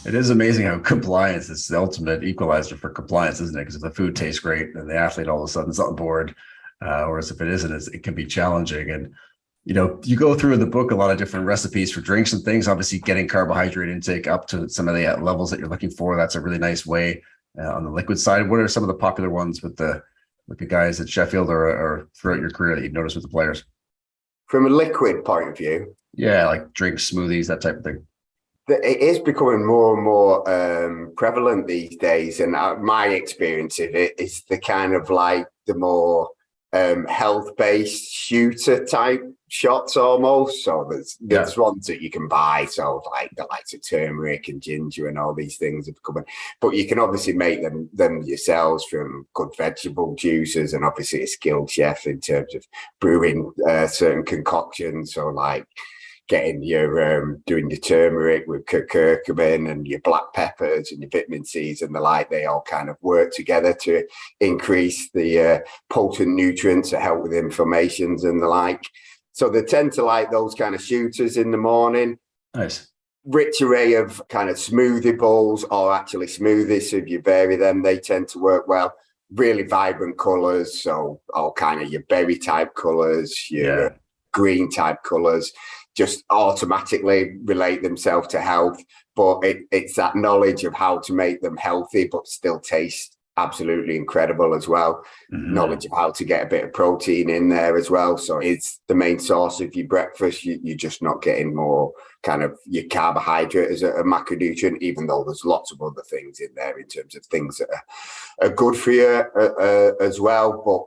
It is amazing how compliance is the ultimate equalizer for compliance, isn't it? Because if the food tastes great, then the athlete all of a sudden is on board. Whereas if it isn't, it can be challenging. And, you go through in the book a lot of different recipes for drinks and things. Obviously, getting carbohydrate intake up to some of the levels that you're looking for, that's a really nice way on the liquid side. What are some of the popular ones with the guys at Sheffield or throughout your career that you've noticed with the players? From a liquid point of view? Yeah, like drinks, smoothies, that type of thing. It is becoming more and more prevalent these days. And my experience of it is the kind of like the more health-based shooter type shots almost. So there's ones that you can buy. So like the likes of turmeric and ginger and all these things have come in. But you can obviously make them yourselves from good vegetable juices, and obviously a skilled chef in terms of brewing certain concoctions. So like getting your doing your turmeric with curcumin and your black peppers and your vitamin C's and the like, they all kind of work together to increase the potent nutrients that help with inflammations and the like. So they tend to like those kind of shooters in the morning. Nice. Rich array of kind of smoothie bowls, or actually smoothies. So if you vary them, they tend to work well. Really vibrant colours, so all kind of your berry type colours, your green type colours, just automatically relate themselves to health. But it's that knowledge of how to make them healthy but still taste absolutely incredible as well. Mm-hmm. Knowledge of how to get a bit of protein in there as well. So it's the main source of your breakfast. You're just not getting more kind of your carbohydrate as a macronutrient, even though there's lots of other things in there in terms of things that are good for you as well. But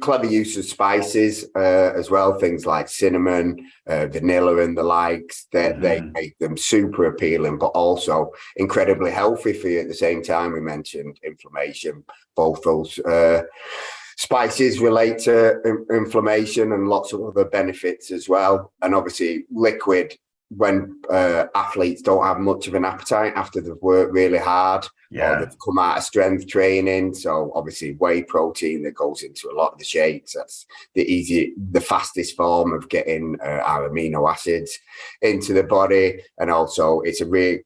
clever use of spices as well, things like cinnamon, vanilla and the likes, they make them super appealing, but also incredibly healthy for you at the same time. We mentioned inflammation. Both those spices relate to inflammation and lots of other benefits as well. And obviously liquid, when athletes don't have much of an appetite after they've worked really hard, or they've come out of strength training. So obviously whey protein that goes into a lot of the shakes, that's the fastest form of getting our amino acids into the body. And also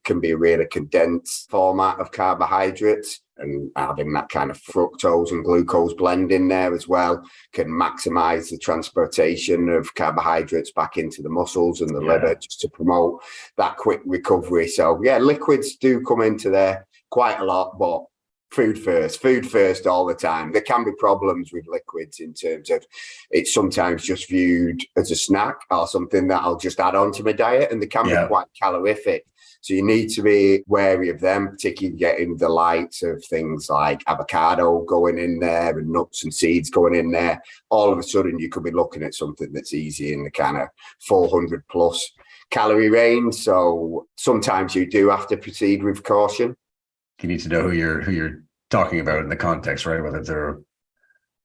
can be a really condensed format of carbohydrates, and having that kind of fructose and glucose blend in there as well can maximize the transportation of carbohydrates back into the muscles and the liver, just to promote that quick recovery. So liquids do come into there quite a lot, but food first all the time. There can be problems with liquids in terms of it's sometimes just viewed as a snack or something that I'll just add on to my diet, and they can be quite calorific. So you need to be wary of them, particularly getting the likes of things like avocado going in there and nuts and seeds going in there. All of a sudden, you could be looking at something that's easy in the kind of 400 plus calorie range. So sometimes you do have to proceed with caution. You need to know who you're talking about in the context, right? Whether they're a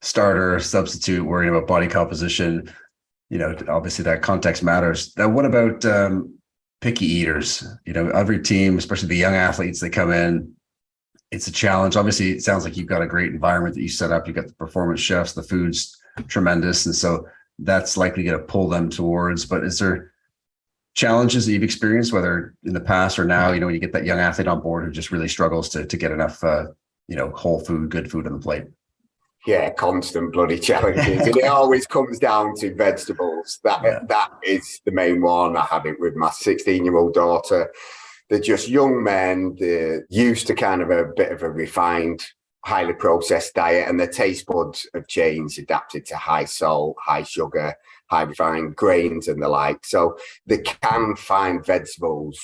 starter, substitute, worrying about body composition. Obviously that context matters. Now, what about picky eaters? Every team, especially the young athletes, they come in, it's a challenge. Obviously, it sounds like you've got a great environment that you set up. You've got the performance chefs, the food's tremendous. And so that's likely going to pull them towards, but is there challenges that you've experienced, whether in the past or now, when you get that young athlete on board who just really struggles to get enough, whole food, good food on the plate? Yeah, constant bloody challenges. And it always comes down to vegetables. That is the main one. I have it with my 16-year-old daughter. They're just young men. They're used to kind of a bit of a refined, highly processed diet, and their taste buds have changed, adapted to high salt, high sugar, high refined grains and the like. So they can find vegetables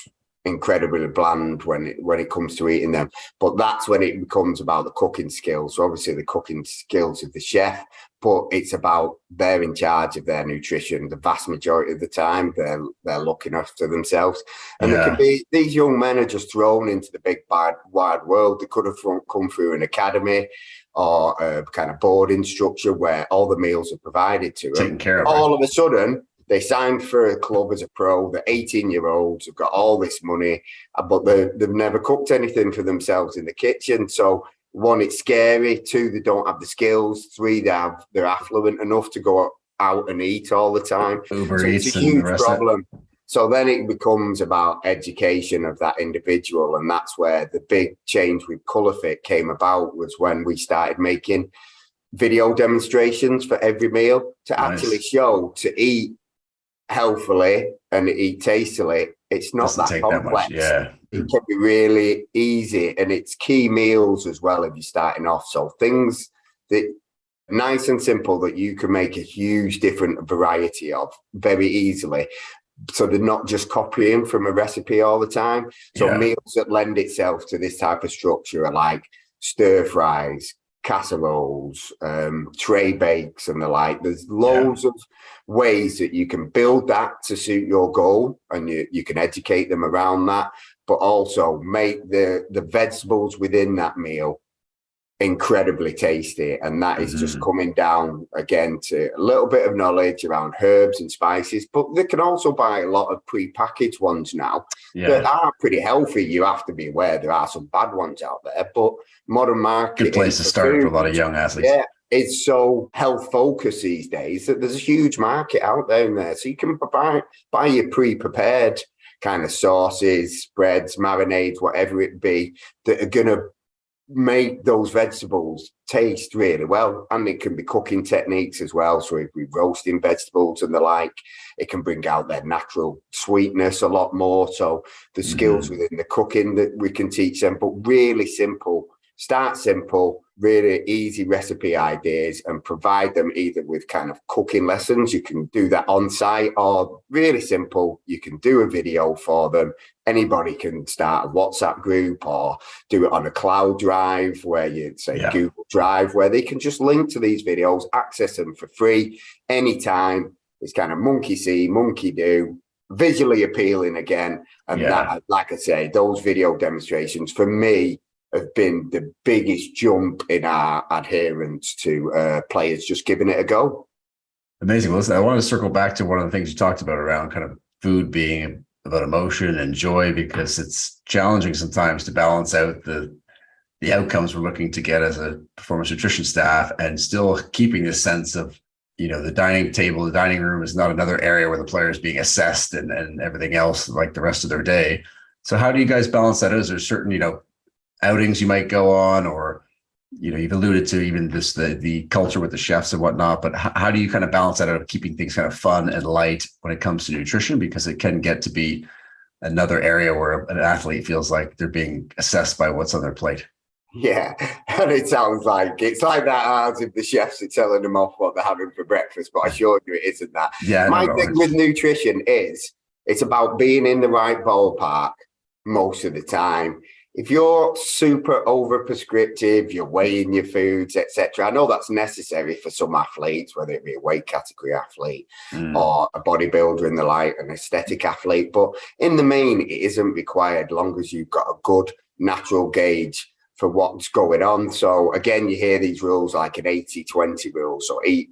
incredibly bland when it comes to eating them, but that's when it becomes about the cooking skills. So obviously the cooking skills of the chef, but it's about they're in charge of their nutrition the vast majority of the time. They're looking after themselves, and they can be, these young men are just thrown into the big bad wide world. They could have come through an academy or a kind of boarding structure where all the meals are provided to them. Taken care of. All of a sudden, they signed for a club as a pro. They're 18-year-olds who've got all this money, but they've never cooked anything for themselves in the kitchen. So one, it's scary. Two, they don't have the skills. Three, they're affluent enough to go out and eat all the time. Uber so Eats it's a huge problem. So then it becomes about education of that individual. And that's where the big change with ColourFit came about, was when we started making video demonstrations for every meal to actually show to eat healthily and eat tastily. It's not Doesn't that take complex. That much. Yeah. It can be really easy, and it's key meals as well if you're starting off. So things that nice and simple that you can make a huge different variety of very easily. So they're not just copying from a recipe all the time. So meals that lend itself to this type of structure are like stir fries, casseroles, tray bakes and the like. There's loads of ways that you can build that to suit your goal, and you can educate them around that, but also make the vegetables within that meal incredibly tasty. And that is just coming down again to a little bit of knowledge around herbs and spices. But they can also buy a lot of pre-packaged ones now that are pretty healthy. You have to be aware there are some bad ones out there, but modern market, good place to start for a lot of young athletes. It's so health focused these days that there's a huge market out there in there. So you can buy your pre-prepared kind of sauces, spreads, marinades, whatever it be, that are going to make those vegetables taste really well. And it can be cooking techniques as well. So if we're roasting vegetables and the like, it can bring out their natural sweetness a lot more. So the skills within the cooking that we can teach them, but really simple. Start simple, really easy recipe ideas, and provide them either with kind of cooking lessons. You can do that on site, or really simple, you can do a video for them. Anybody can start a WhatsApp group or do it on a cloud drive, where you'd say Google Drive, where they can just link to these videos, access them for free anytime. It's kind of monkey see, monkey do, visually appealing again. And that, like I say, those video demonstrations for me have been the biggest jump in our adherence to players just giving it a go. Amazing. Well, listen, I want to circle back to one of the things you talked about around kind of food being about emotion and joy, because it's challenging sometimes to balance out the outcomes we're looking to get as a performance nutrition staff, and still keeping the sense of, the dining table, the dining room is not another area where the player is being assessed and everything else like the rest of their day. So how do you guys balance that? Is there certain, outings you might go on, or you've alluded to even this the culture with the chefs and whatnot, but how do you kind of balance that out of keeping things kind of fun and light when it comes to nutrition, because it can get to be another area where an athlete feels like they're being assessed by what's on their plate? Yeah, and it sounds like it's like that as if the chefs are telling them off what they're having for breakfast, but I assure you it isn't that. My thing with nutrition is it's about being in the right ballpark most of the time. If you're super over prescriptive, you're weighing your foods, etc. I know that's necessary for some athletes, whether it be a weight category athlete or a bodybuilder and the like, an aesthetic athlete. But in the main, it isn't required, long as you've got a good natural gauge for what's going on. So again, you hear these rules like an 80-20 rule. So eat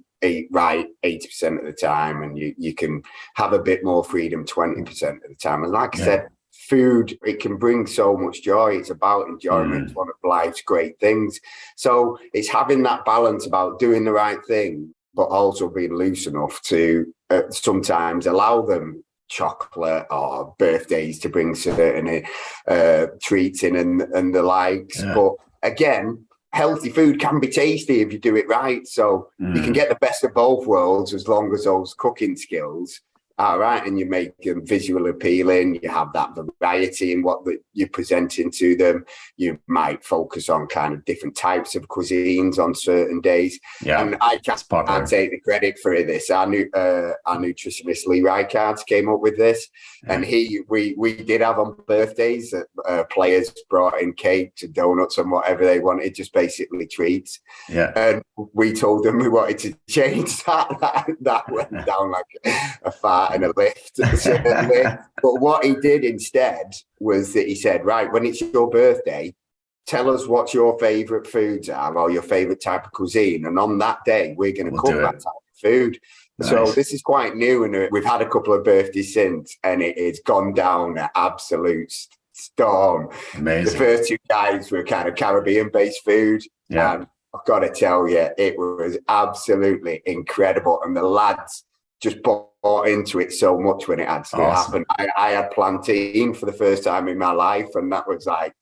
right 80% of the time, and you can have a bit more freedom 20% of the time. And like I said, food, it can bring so much joy. It's about enjoyment. It's one of life's great things. So it's having that balance about doing the right thing, but also being loose enough to sometimes allow them chocolate or birthdays to bring certain treats in and the likes. But again, healthy food can be tasty if you do it right. So you can get the best of both worlds as long as those cooking skills are right, and you make them visually appealing. You have that variety in what you're presenting to them. You might focus on kind of different types of cuisines on certain days. And I can't take the credit for this. Our nutritionist Lee Rijkaards came up with this, and we did have on birthdays that players brought in cakes and donuts and whatever they wanted, just basically treats. And we told them we wanted to change that. That went down like a fart and a lift, certainly. But what he did instead was that he said, right, when it's your birthday, tell us what your favorite foods are or your favorite type of cuisine. And on that day, we're going to cook that type of food. Nice. So this is quite new, and we've had a couple of birthdays since, and it's gone down an absolute storm. Amazing. The first two guys were kind of Caribbean-based food. I've got to tell you, it was absolutely incredible. And the lads just bought into it so much when it actually happened. I had plantain for the first time in my life, and that was like,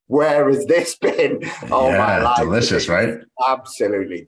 where has this been all my life? Delicious, right? Absolutely